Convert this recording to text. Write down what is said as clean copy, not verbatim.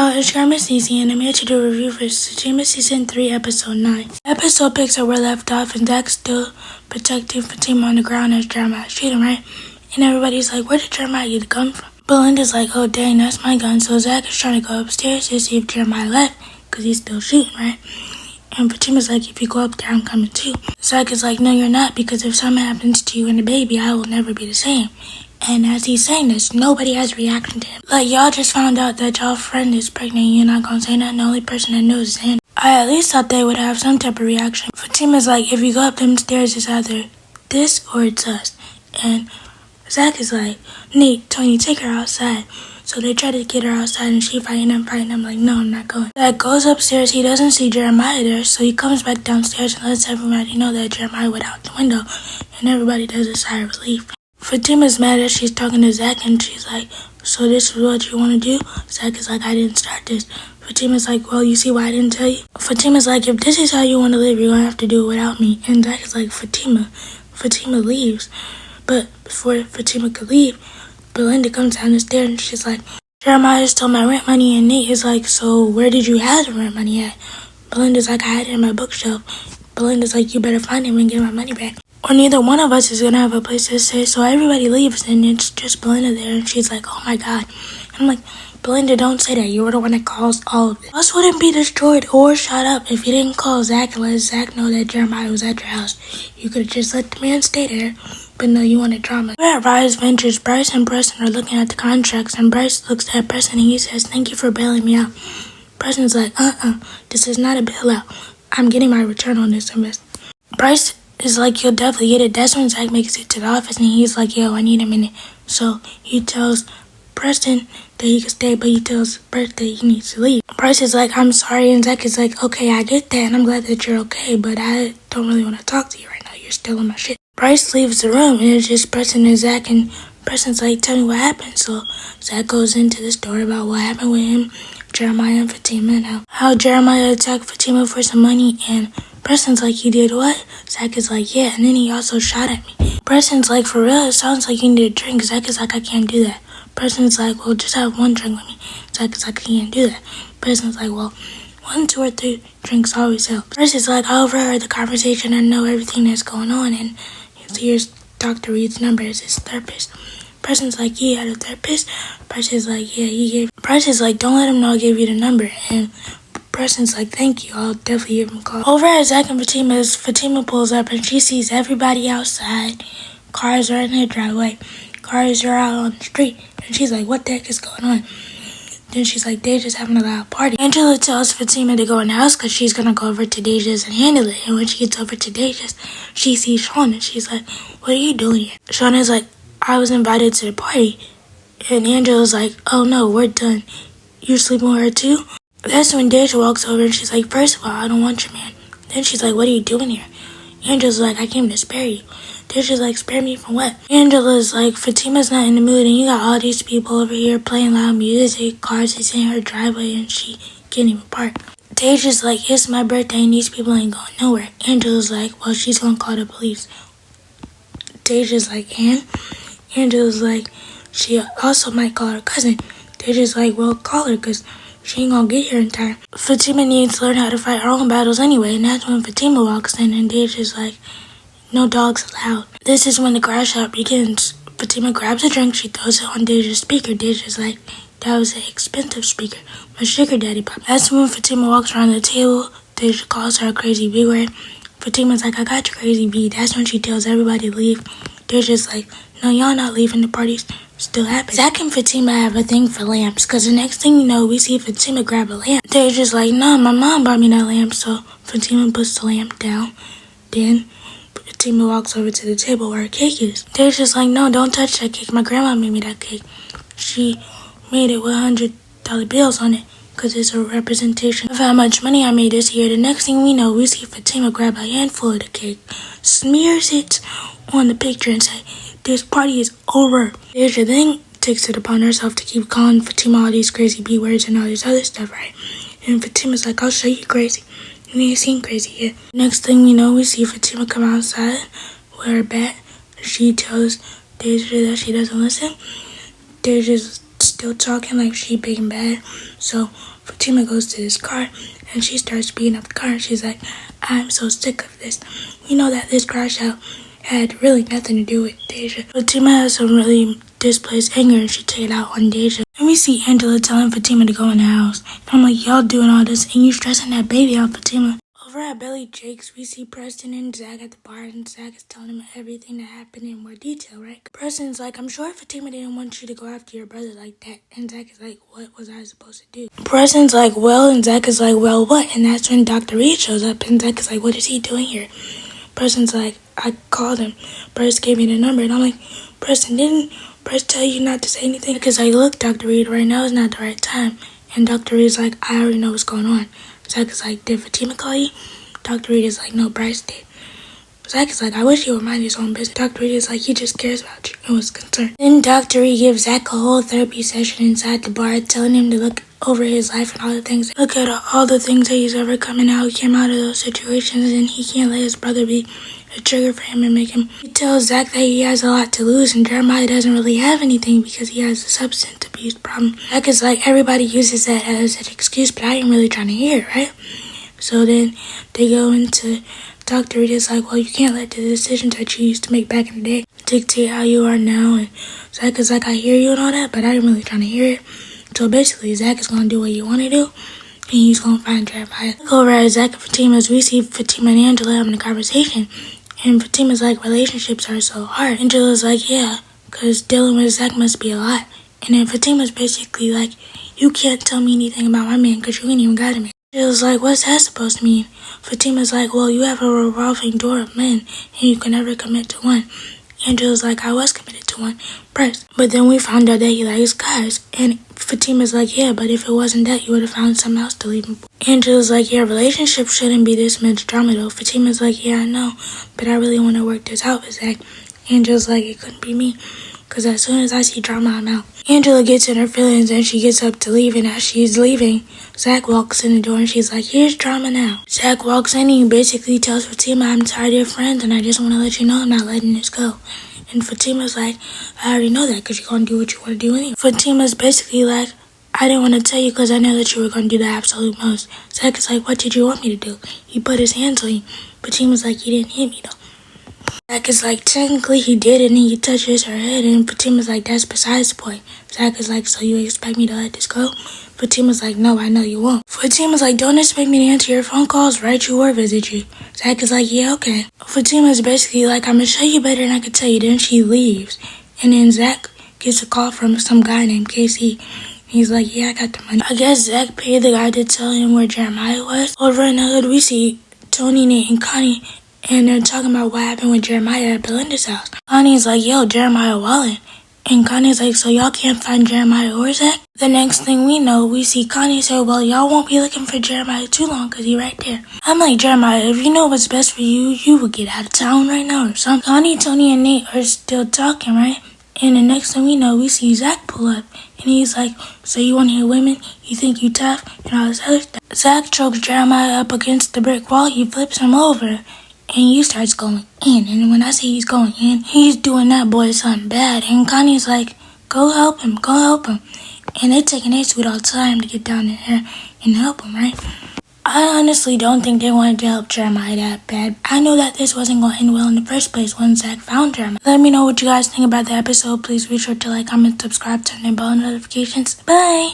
Hello, it's your Missniecytv, and I'm here to do a review for Zatima Season 3, Episode 9. The episode picks up where left off, and Zach's still protecting Fatima on the ground as Jeremiah's shooting, right? And everybody's like, where did Jeremiah get the gun from? Belinda's like, oh dang, that's my gun. So Zach is trying to go upstairs to see if Jeremiah left, because he's still shooting, right? And Fatima's like, if you go up there, I'm coming too. Zach is like, no, you're not, because if something happens to you and the baby, I will never be the same. And as he's saying this, nobody has reaction to him. Like, y'all just found out that y'all friend is pregnant and you're not gonna say nothing. The only person that knows is him. I at least thought they would have some type of reaction. Fatima's like, if you go up them stairs, it's either this or it's us. And Zach is like, Nate, Tony, take her outside. So they try to get her outside and she fighting them. I'm like, no, I'm not going. Zach goes upstairs. He doesn't see Jeremiah there. So he comes back downstairs and lets everybody know that Jeremiah went out the window. And everybody does a sigh of relief. Fatima's mad that she's talking to Zach and she's like, so this is what you want to do? Zach is like, I didn't start this. Fatima's like, well, you see why I didn't tell you? Fatima's like, if this is how you want to live, you're going to have to do it without me. And Zach is like, Fatima leaves. But before Fatima could leave, Belinda comes down the stairs and she's like, Jeremiah stole my rent money. And Nate is like, so where did you have the rent money at? Belinda's like, I had it in my bookshelf. Belinda's like, you better find him and get my money back, or neither one of us is going to have a place to stay. So everybody leaves and it's just Belinda there. And she's like, oh my God. And I'm like, Belinda, don't say that. You were the one that caused all of it. Us wouldn't be destroyed or shot up if you didn't call Zach and let Zach know that Jeremiah was at your house. You could have just let the man stay there. But no, you wanted drama. We're at Rise Ventures. Bryce and Preston are looking at the contracts. And Bryce looks at Preston and he says, thank you for bailing me out. Preston's like, this is not a bailout. I'm getting my return on this investment. Bryce is like, you'll definitely get it. That's when Zach makes it to the office and he's like, yo, I need a minute. So he tells Preston that he can stay, but he tells Bryce that he needs to leave. Bryce is like, I'm sorry, and Zach is like, okay, I get that, and I'm glad that you're okay, but I don't really want to talk to you right now. You're still in my shit. Bryce leaves the room, and it's just Preston and Zach, and Preston's like, tell me what happened. So Zach goes into the story about what happened with him, Jeremiah and Fatima, and how Jeremiah attacked Fatima for some money, and Preston's like, you did what? Zach is like, yeah, and then he also shot at me. Preston's like, for real? It sounds like you need a drink. Zach is like, I can't do that. Preston's like, well, just have one drink with me. Zach is like, I can't do that. Preston's like, well, 1, 2, or 3 drinks always help. Preston's like, I overheard the conversation and know everything that's going on, and here's Dr. Reed's number as his therapist. Preston's like, he had a therapist? Preston's like, yeah, he gave. Preston's like, don't let him know I gave you the number. And Preston's like, thank you, I'll definitely give him a call. Over at Zach and Fatima pulls up and she sees everybody outside. Cars are in their driveway. Cars are out on the street. And she's like, what the heck is going on? Then she's like, Deja's having a loud party. Angela tells Fatima to go in the house because she's going to go over to Deja's and handle it. And when she gets over to Deja's, she sees Sean and she's like, what are you doing here? Sean is like, I was invited to the party. And Angela's like, oh no, we're done. You're sleeping with her too? That's when Deja walks over and she's like, first of all, I don't want your man. Then she's like, what are you doing here? Angela's like, I came to spare you. Deja's like, spare me from what? Angela's like, Fatima's not in the mood and you got all these people over here playing loud music, cars is in her driveway and she can't even park. Deja's like, it's my birthday and these people ain't going nowhere. Angela's like, well, she's gonna call the police. Deja's like, and? Angela's like, she also might call her cousin. Deja's like, well, call her because she ain't gonna get here in time. Fatima needs to learn how to fight her own battles anyway, and that's when Fatima walks in and Deja's like, no dogs allowed. This is when the crash out begins. Fatima grabs a drink, she throws it on Deja's speaker. Deja's like, that was an expensive speaker. My sugar daddy pop. That's when Fatima walks around the table. Deja calls her a crazy B word. Fatima's like, I got you, crazy B. That's when she tells everybody to leave. Deja's like, no, y'all not leaving, the party's still happening. Zach and Fatima have a thing for lamps, because the next thing you know, we see Fatima grab a lamp. Deja's like, no, my mom bought me that lamp, so Fatima puts the lamp down. Then Fatima walks over to the table where her cake is. Deja's like, no, don't touch that cake. My grandma made me that cake. She made it with $100 bills on it, because it's a representation of how much money I made this year. The next thing we know, we see Fatima grab a handful of the cake, smears it on the picture and say, this party is over. Deja then takes it upon herself to keep calling Fatima all these crazy B words and all this other stuff, right? And Fatima's like, I'll show you crazy. You ain't seen crazy yet. Next thing we know, we see Fatima come outside with her bat. She tells Deja that she doesn't listen. Deja still talking like she big and bad. So Fatima goes to this car and she starts beating up the car and she's like, I'm so sick of this. We know that this crash out had really nothing to do with Deja. Fatima has some really displaced anger and she take it out on Deja. And we see Angela telling Fatima to go in the house. And I'm like, y'all doing all this and you stressing that baby out, Fatima. Over at Billy Jake's, we see Preston and Zach at the bar, and Zach is telling him everything that happened in more detail, right? Preston's like, I'm sure Fatima didn't want you to go after your brother like that. And Zach is like, what was I supposed to do? Preston's like, well, and Zach is like, well, what? And that's when Dr. Reed shows up, and Zach is like, what is he doing here? Preston's like, I called him. Preston gave me the number, and I'm like, Preston, didn't Preston tell you not to say anything? Because like, look, Dr. Reed, right now is not the right time. And Dr. Reed's like, I already know what's going on. Zach is like, did Fatima call you? Dr. Reed is like, no, Bryce did. Zach is like, I wish he would mind his own business. Dr. Reed is like, he just cares about you and was concerned. Then Dr. Reed gives Zach a whole therapy session inside the bar, telling him to look over his life and all the things. Look at all the things that he's ever coming out. He came out of those situations and he can't let his brother be a trigger for him and make him. He tells Zach that he has a lot to lose and Jeremiah doesn't really have anything because he has a substance abuse problem. Zach is like, everybody uses that as an excuse, but I ain't really trying to hear it, right? So then they go into Dr. Reed is like, well, you can't let the decisions that you used to make back in the day dictate how you are now. And Zach is like, I hear you and all that, but I ain't really trying to hear it. So basically, Zach is going to do what you want to do, and he's going to find Jeremiah. Over at Zach and Fatima's, we see Fatima and Angela having a conversation. And Fatima's like, relationships are so hard. Angela's like, yeah, because dealing with Zach must be a lot. And then Fatima's basically like, you can't tell me anything about my man because you ain't even got him. Angela's like, what's that supposed to mean? Fatima's like, well, you have a revolving door of men, and you can never commit to one. Angela's like, I was committed to one, Bryce. But then we found out that he likes guys. And Fatima's like, yeah, but if it wasn't that, you would have found something else to leave him for. Angela's like, yeah, relationships shouldn't be this much drama, though. Fatima's like, yeah, I know, but I really want to work this out with Zach. Angela's like, it couldn't be me, because as soon as I see drama, I'm out. Angela gets in her feelings and she gets up to leave, and as she's leaving, Zach walks in the door and she's like, here's drama now. Zach walks in and he basically tells Fatima, I'm tired of your friends and I just want to let you know I'm not letting this go. And Fatima's like, I already know that because you're going to do what you want to do anyway. Fatima's basically like, I didn't want to tell you because I know that you were going to do the absolute most. Zach is like, what did you want me to do? He put his hands on you. Fatima's like, he didn't hit me though. Zach is like, technically he did, and he touches her head, and Fatima's like, that's besides the point. Zach is like, so you expect me to let this go? Fatima's like, no, I know you won't. Fatima's like, don't expect me to answer your phone calls, write you, or visit you. Zach is like, yeah, okay. Fatima's basically like, I'm gonna show you better than I could tell you. Then she leaves, and then Zach gets a call from some guy named Casey. He's like, yeah, I got the money. I guess Zach paid the guy to tell him where Jeremiah was. Over in the hood, we see Tony, Nate, and Connie, and they're talking about what happened with Jeremiah at Belinda's house. Connie's like, yo, Jeremiah wildin'. And Connie's like, so y'all can't find Jeremiah or Zach? The next thing we know, we see Connie say, well, y'all won't be looking for Jeremiah too long because he's right there. I'm like, Jeremiah, if you know what's best for you, you would get out of town right now or something. Connie, Tony, and Nate are still talking, right? And the next thing we know, we see Zach pull up. And he's like, so you want to hear women? You think you tough? And all this other stuff. Zach chokes Jeremiah up against the brick wall. He flips him over. And he starts going in. And when I say he's going in, he's doing that boy something bad. And Connie's like, go help him, go help him. And they're taking their sweet all time to get down there and help him, right? I honestly don't think they wanted to help Jeremiah that bad. I know that this wasn't going to end well in the first place when Zach found Jeremiah. Let me know what you guys think about the episode. Please be sure to like, comment, subscribe, turn on bell notifications. Bye!